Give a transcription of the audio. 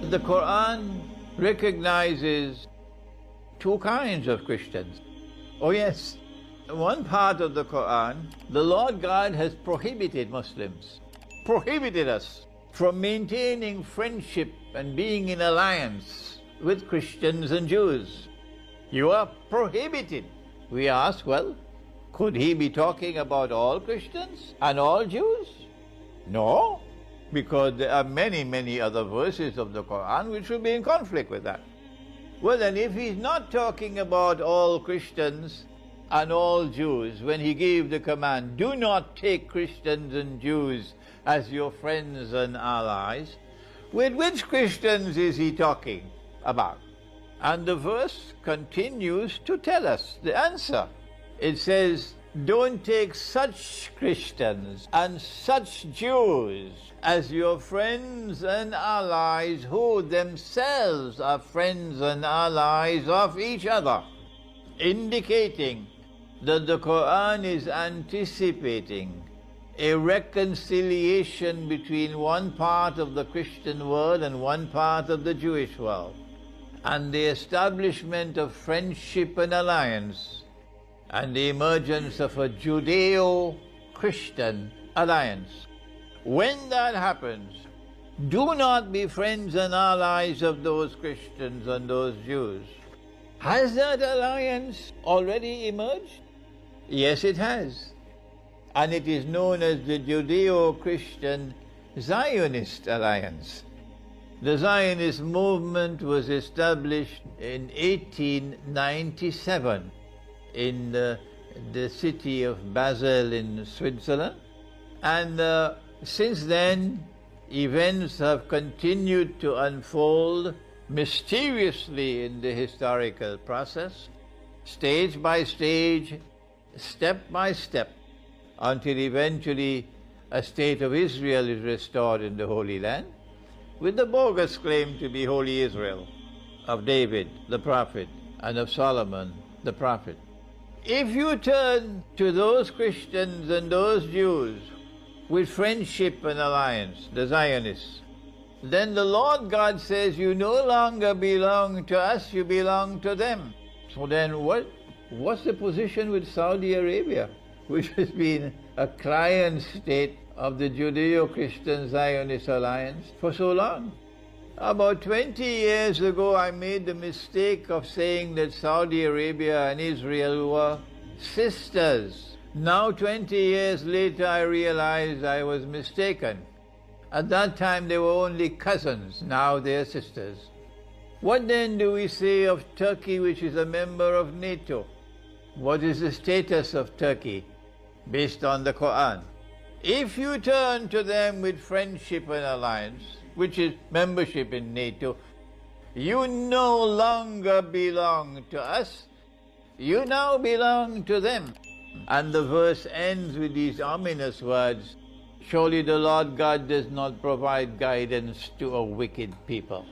The Quran recognizes two kinds of Christians. Oh yes, one part of the Quran, the Lord God has prohibited Muslims, prohibited us from maintaining friendship and being in alliance with Christians and Jews. You are prohibited. We ask, well, could he be talking about all Christians and all Jews? No, because there are many, many other verses of the Quran which will be in conflict with that. Well then, if he's not talking about all Christians and all Jews, when he gave the command, do not take Christians and Jews as your friends and allies, with which Christians is he talking about? And the verse continues to tell us the answer. It says, don't take such Christians and such Jews as your friends and allies who themselves are friends and allies of each other, indicating that the Quran is anticipating a reconciliation between one part of the Christian world and one part of the Jewish world, and the establishment of friendship and alliance, and the emergence of a Judeo-Christian alliance. When that happens, do not be friends and allies of those Christians and those Jews. Has that alliance already emerged? Yes, it has. And it is known as the Judeo-Christian Zionist Alliance. The Zionist movement was established in 1897 in the city of Basel in Switzerland. And since then, events have continued to unfold mysteriously in the historical process, stage by stage, step by step, until eventually a state of Israel is restored in the Holy Land, with the bogus claim to be Holy Israel, of David, the prophet, and of Solomon, the prophet. If you turn to those Christians and those Jews with friendship and alliance, the Zionists, then the Lord God says you no longer belong to us, you belong to them. So then what's the position with Saudi Arabia, which has been a client state of the Judeo-Christian Zionist Alliance for so long? About 20 years ago, I made the mistake of saying that Saudi Arabia and Israel were sisters. Now, 20 years later, I realized I was mistaken. At that time, they were only cousins. Now they are sisters. What then do we say of Turkey, which is a member of NATO? What is the status of Turkey based on the Quran? If you turn to them with friendship and alliance, which is membership in NATO, you no longer belong to us, you now belong to them. And the verse ends with these ominous words, surely the Lord God does not provide guidance to a wicked people.